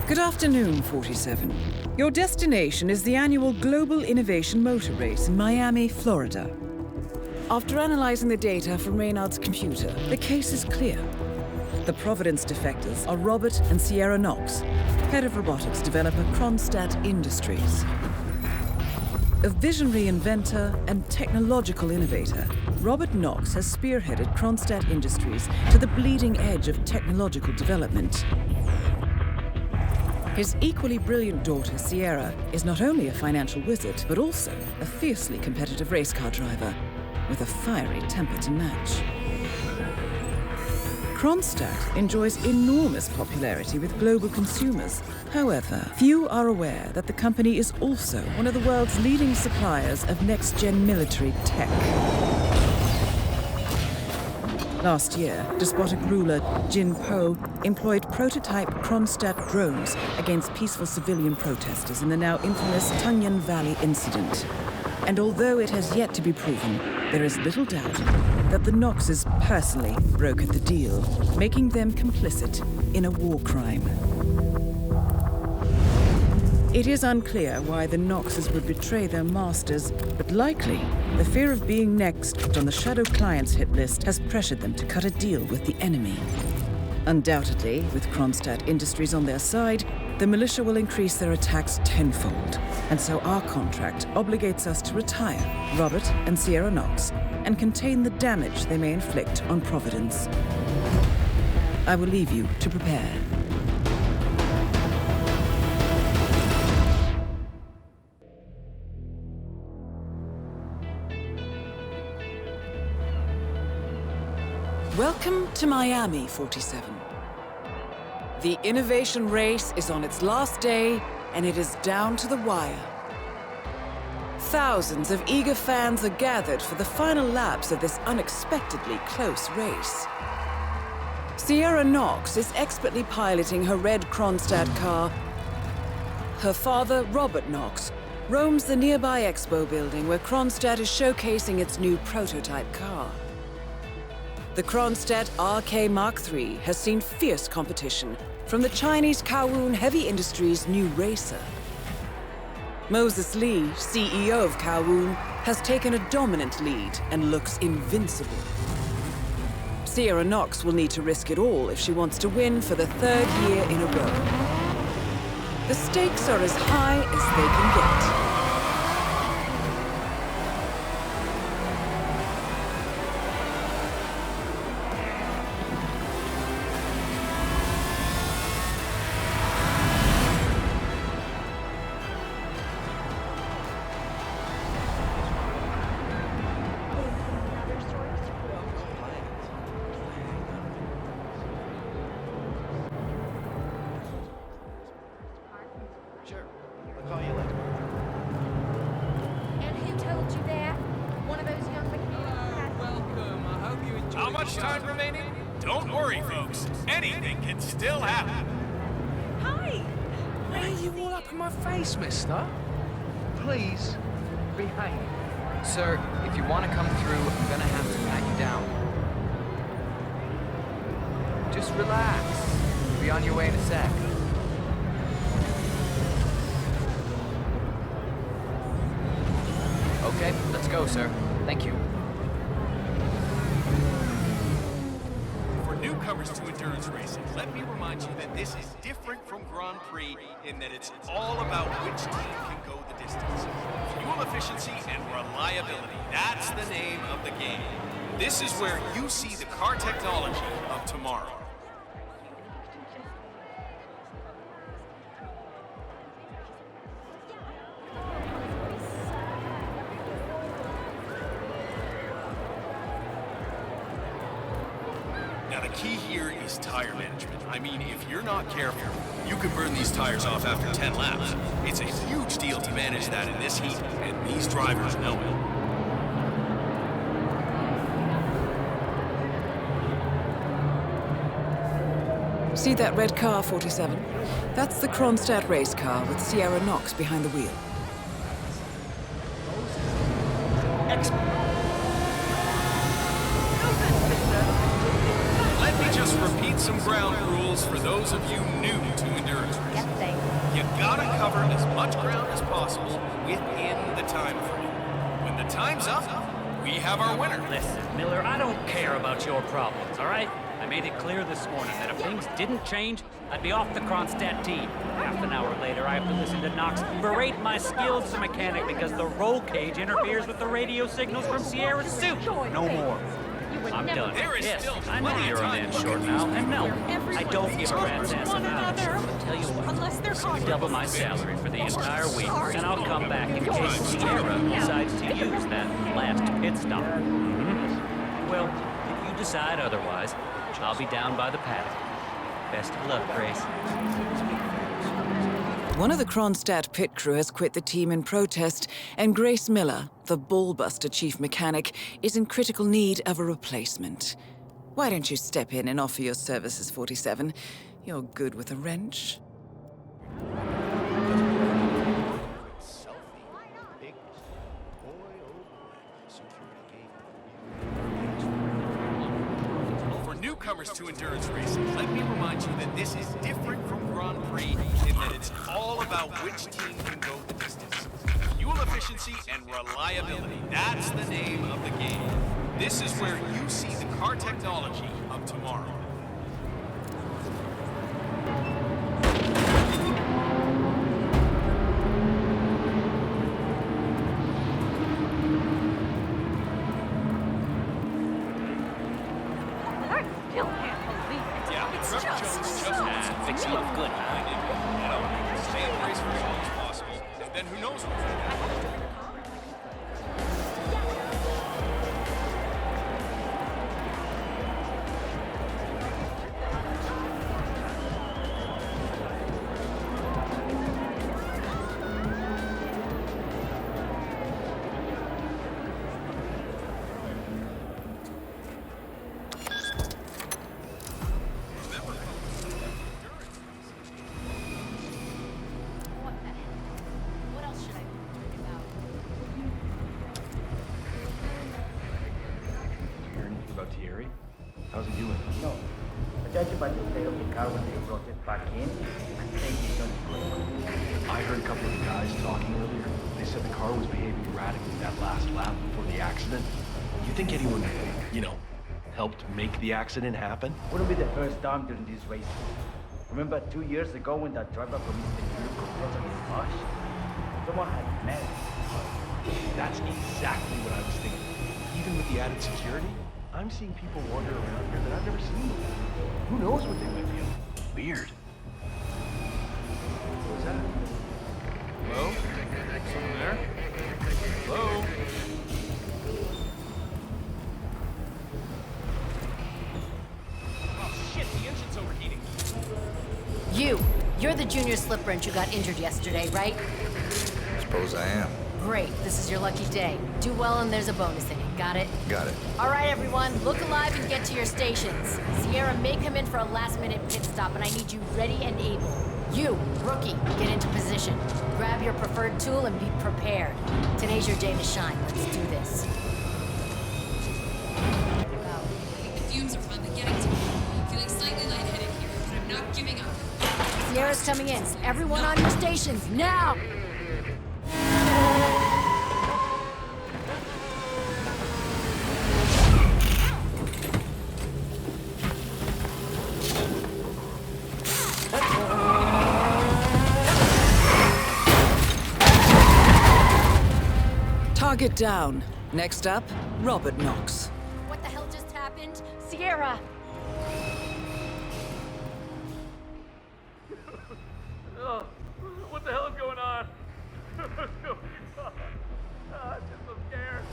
Good afternoon, 47. Your destination is the annual Global Innovation Motor Race in Miami, Florida. After analyzing the data from Reynard's computer, the case is clear. The Providence defectors are Robert and Sierra Knox, head of robotics developer Kronstadt Industries. A visionary inventor and technological innovator, Robert Knox has spearheaded Kronstadt Industries to the bleeding edge of technological development. His equally brilliant daughter, Sierra, is not only a financial wizard, but also a fiercely competitive race car driver with a fiery temper to match. Kronstadt enjoys enormous popularity with global consumers. However, few are aware that the company is also one of the world's leading suppliers of next-gen military tech. Last year, despotic ruler Jin Po employed prototype Kronstadt drones against peaceful civilian protesters in the now infamous Tungan Valley incident. And although it has yet to be proven, there is little doubt that the Knoxes personally brokered the deal, making them complicit in a war crime. It is unclear why the Knoxes would betray their masters, but likely the fear of being next on the Shadow Clients hit list has pressured them to cut a deal with the enemy. Undoubtedly, with Kronstadt Industries on their side, the militia will increase their attacks tenfold. And so our contract obligates us to retire Robert and Sierra Knox and contain the damage they may inflict on Providence. I will leave you to prepare. Welcome to Miami, 47. The innovation race is on its last day, and it is down to the wire. Thousands of eager fans are gathered for the final laps of this unexpectedly close race. Sierra Knox is expertly piloting her red Kronstadt car. Her father, Robert Knox, roams the nearby expo building where Kronstadt is showcasing its new prototype car. The Kronstadt RK Mark III has seen fierce competition from the Chinese Kowloon Heavy Industries' new racer. Moses Lee, CEO of Kowloon, has taken a dominant lead and looks invincible. Sierra Knox will need to risk it all if she wants to win for the third year in a row. The stakes are as high as they can get. Time remaining? Don't worry, folks. Anything can still happen. Hi! Why are you all up in my face, mister? Please, behave. Sir, if you want to come through, I'm gonna have to pat you down. Just relax. You'll be on your way in a sec. Okay, let's go, sir. Thank you. Newcomers to endurance racing, let me remind you that this is different from Grand Prix in that it's all about which team can go the distance. Fuel efficiency and reliability, that's the name of the game. This is where you see the car technology of tomorrow. Now the key here is tire management. I mean, if you're not careful, you could burn these tires off after 10 laps. It's a huge deal to manage that in this heat, and these drivers know it. See that red car, 47? That's the Kronstadt race car with Sierra Knox behind the wheel. Let me just repeat some ground rules for those of you new to endurance racing. want to cover as much ground as possible within the time frame. When the time's up, we have our winner. Listen, Miller, I don't care about your problems, all right? I made it clear this morning that if things didn't change, I'd be off the Kronstadt team. Half an hour later, I have to listen to Knox berate my skills as a mechanic because the roll cage interferes with the radio signals from Sierra's suit. No more. I'm done. There is Yes, still I know plenty you're of a time. man short now, and no, I don't give a rat's ass about it. I'll tell you what, double my salary for the entire week, and I'll come back in case Sierra decides to use that last pit stop. Well, if you decide otherwise, I'll be down by the paddock. Best of luck, Grace. One of the Kronstadt pit crew has quit the team in protest, and Grace Miller, the ballbuster chief mechanic, is in critical need of a replacement. Why don't you step in and offer your services, 47? You're good with a wrench. Newcomers to endurance racing, let me remind you that this is different from Grand Prix in that it's all about which team can go the distance. Fuel efficiency and reliability, that's the name of the game. This is where you see the car technology of tomorrow. Fix you up good, huh? You know, stay in the race for as long as possible, and then who knows what's going to happen. How's he doing? No. I judged by the state of the car when they brought it back in, I think he's done great. I heard a couple of the guys talking earlier. They said the car was behaving erratically that last lap before the accident. You think anyone, helped make the accident happen? Wouldn't be the first time during this race. Remember 2 years ago when that driver from Eastern Europe got totally crushed? Someone had met him. That's exactly what I was thinking. Even with the added security, I'm seeing people wander around here that I've never seen before. Who knows what they might be up to? Weird. What was that? Hello? Someone there? Hello? Oh shit, the engine's overheating. You're the junior slip wrench who got injured yesterday, right? Suppose I am. Great, this is your lucky day. Do well and there's a bonus in it, got it? Got it. All right, everyone, look alive and get to your stations. Sierra may come in for a last-minute pit stop, and I need you ready and able. You, rookie, get into position. Grab your preferred tool and be prepared. Today's your day to shine. Let's do this. The fumes are finally getting to me. Feeling slightly lightheaded here, but I'm not giving up. Sierra's coming in. Everyone on your stations, now! Target down. Next up, Robert Knox. What the hell just happened? Sierra! Oh, what the hell is going on? I'm just so scared.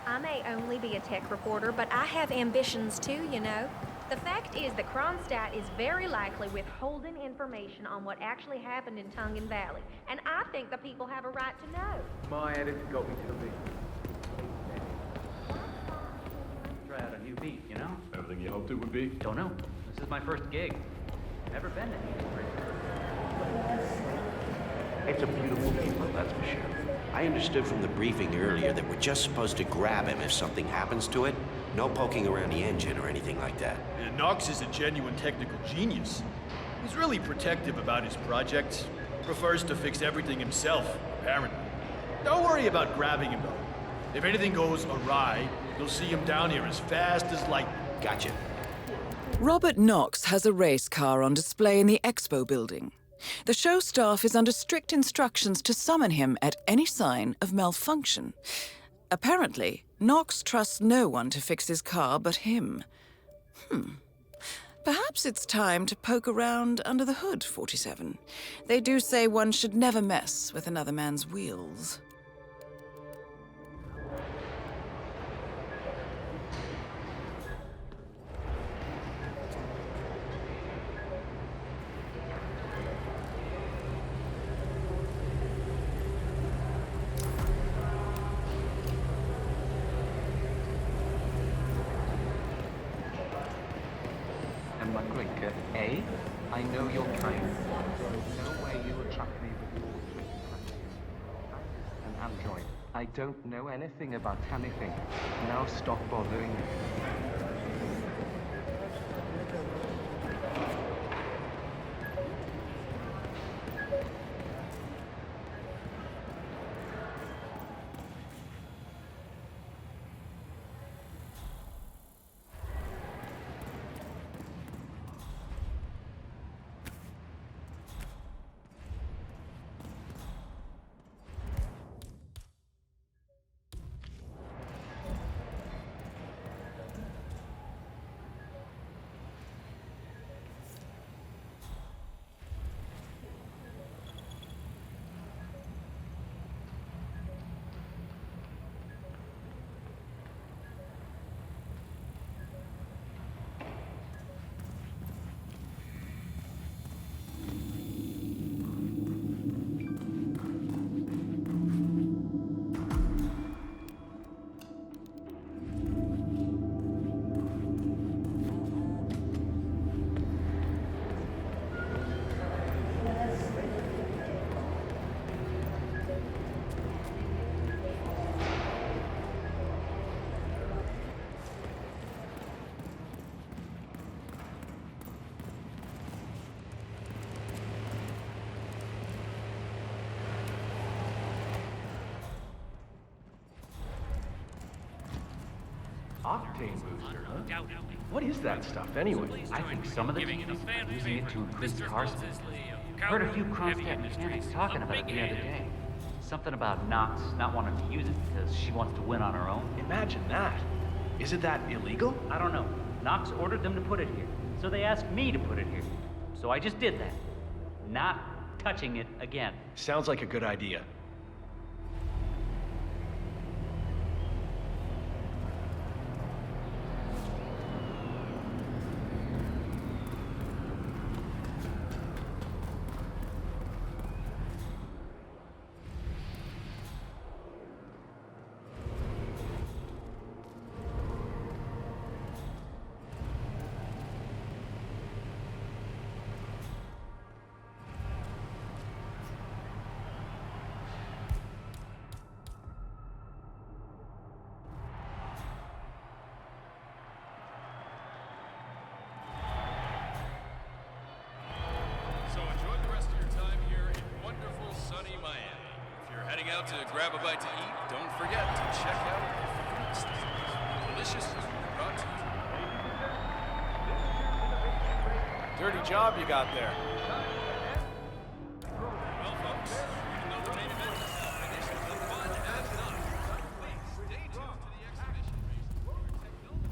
I may only be a tech reporter, but I have ambitions too, you know. The fact is that Kronstadt is very likely withholding information on what actually happened in Tungan Valley, and I think the people have a right to know. My editor got me to the big. Try out a new beat, you know? Everything you hoped it would be? Don't know. This is my first gig. Never been to any. It's a beautiful vehicle, that's for sure. I understood from the briefing earlier that we're just supposed to grab him if something happens to it. No poking around the engine or anything like that. Knox is a genuine technical genius. He's really protective about his projects. Prefers to fix everything himself, apparently. Don't worry about grabbing him, though. If anything goes awry, you'll see him down here as fast as lightning. Gotcha. Robert Knox has a race car on display in the expo building. The show staff is under strict instructions to summon him at any sign of malfunction. Apparently, Knox trusts no one to fix his car but him. Perhaps it's time to poke around under the hood, 47. They do say one should never mess with another man's wheels. I know you're kind. There's no way you attract me before an android. I don't know anything about anything. Now stop bothering me. Octane booster, huh? What is that stuff, anyway? I think some of the teams are using it to increase car speed. Heard a few Kronstadt mechanics talking about it the other day. Something about Knox not wanting to use it because she wants to win on her own. Imagine that. Isn't that illegal? I don't know. Knox ordered them to put it here, so they asked me to put it here. So I just did that. Not touching it again. Sounds like a good idea. Out to grab a bite to eat, don't forget to check out our food stands. Delicious food brought to you. Dirty job you got there. Well, folks, even though the main event is finished, the fun has not. Stay tuned to the exhibition race where technology.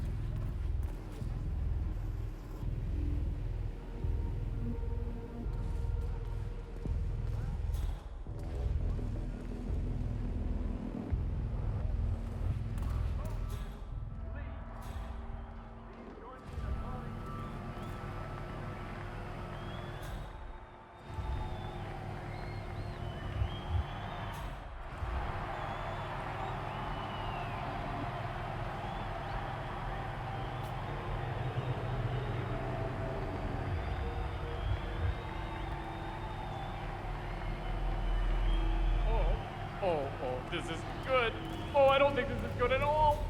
Oh, this is good. Oh, I don't think this is good at all.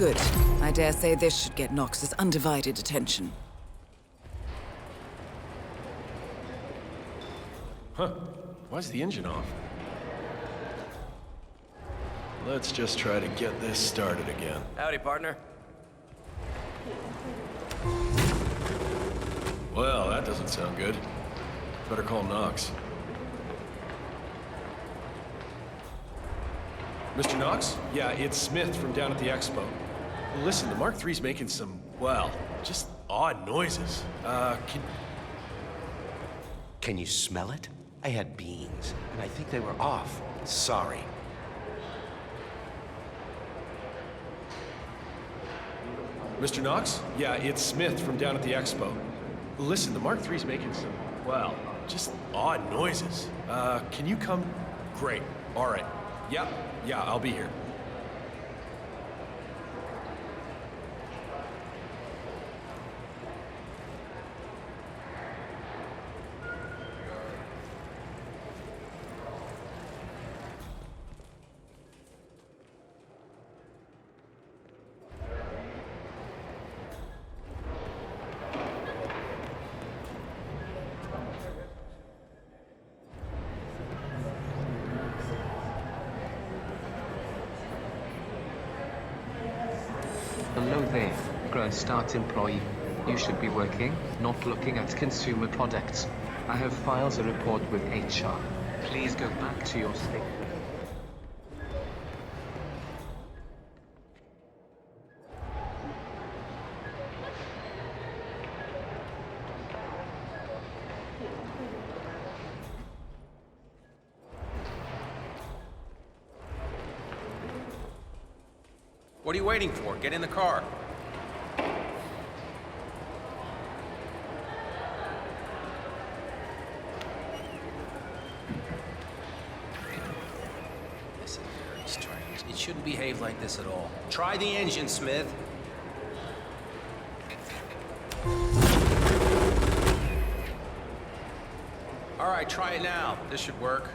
Good. I dare say this should get Knox's undivided attention. Huh. Why's the engine off? Let's just try to get this started again. Howdy, partner. Well, that doesn't sound good. Better call Knox. Mr. Knox? Yeah, it's Smith from down at the expo. Listen, the Mark III's making some, well, just odd noises. Can you smell it? I had beans, and I think they were off. Sorry. Mr. Knox? Yeah, it's Smith from down at the expo. Listen, the Mark III's making some, well, just odd noises. Can you come? Great. All right. Yeah, I'll be here. Hello there, Grown Start employee. You should be working, not looking at consumer products. I have files a report with HR. Please go back to your station. What are you waiting for? Get in the car. Listen here, he's trying. It shouldn't behave like this at all. Try the engine, Smith. All right, try it now. This should work.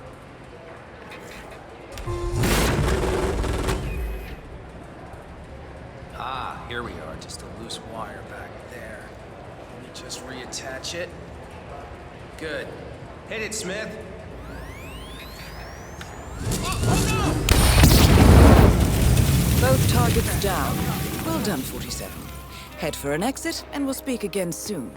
Ah, here we are. Just a loose wire back there. Let me just reattach it. Good. Hit it, Smith. Both targets down. Well done, 47. Head for an exit, and we'll speak again soon.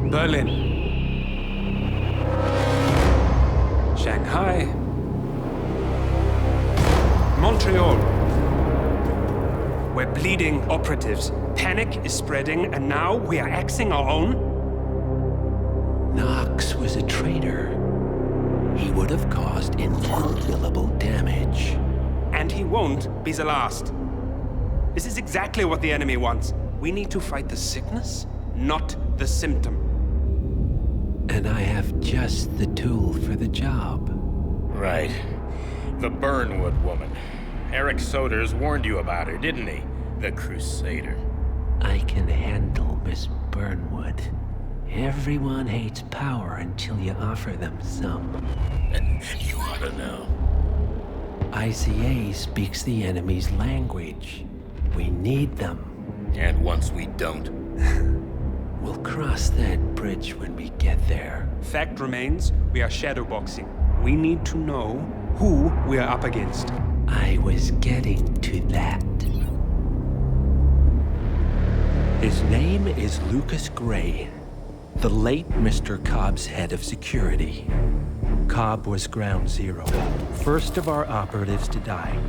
Berlin, Shanghai, Montreal. We're bleeding operatives. Panic is spreading, and now we are axing our own? Knox was a traitor. He would have caused incalculable damage. And he won't be the last. This is exactly what the enemy wants. We need to fight the sickness, not the symptom. And I have just the tool for the job. Right. The Burnwood woman. Eric Soders warned you about her, didn't he? The Crusader. I can handle Miss Burnwood. Everyone hates power until you offer them some. You ought to know. ICA speaks the enemy's language. We need them. And once we don't? We'll cross that bridge when we get there. Fact remains, we are shadowboxing. We need to know who we're up against. I was getting to that. His name is Lucas Gray, the late Mr. Cobb's head of security. Cobb was ground zero, first of our operatives to die.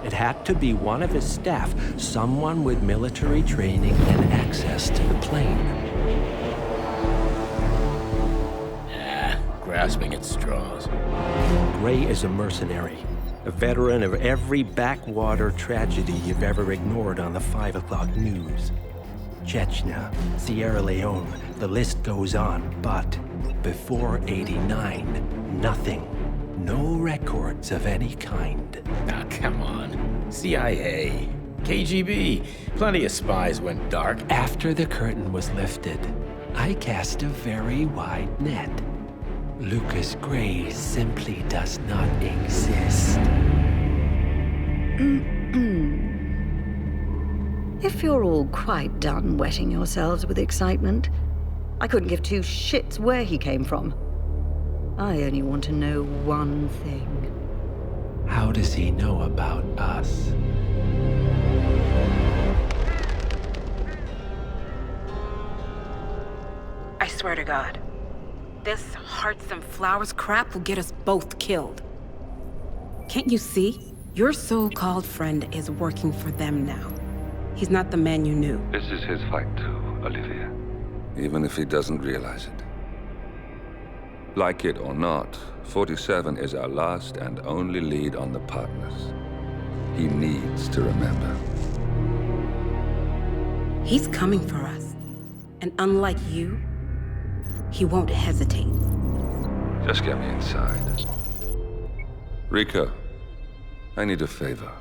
It had to be one of his staff, someone with military training and access to the plane. Grasping at straws. Gray is a mercenary, a veteran of every backwater tragedy you've ever ignored on the 5 o'clock news. Chechnya, Sierra Leone, the list goes on, but before '89, nothing. No records of any kind. Ah, come on. CIA, KGB, plenty of spies went dark. After the curtain was lifted, I cast a very wide net. Lucas Gray simply does not exist. If you're all quite done wetting yourselves with excitement, I couldn't give two shits where he came from. I only want to know one thing. How does he know about us? I swear to God, this hearts and flowers crap will get us both killed. Can't you see? Your so-called friend is working for them now. He's not the man you knew. This is his fight too, Olivia. Even if he doesn't realize it. Like it or not, 47 is our last and only lead on the partners. He needs to remember. He's coming for us. And unlike you, he won't hesitate. Just get me inside. Rico, I need a favor.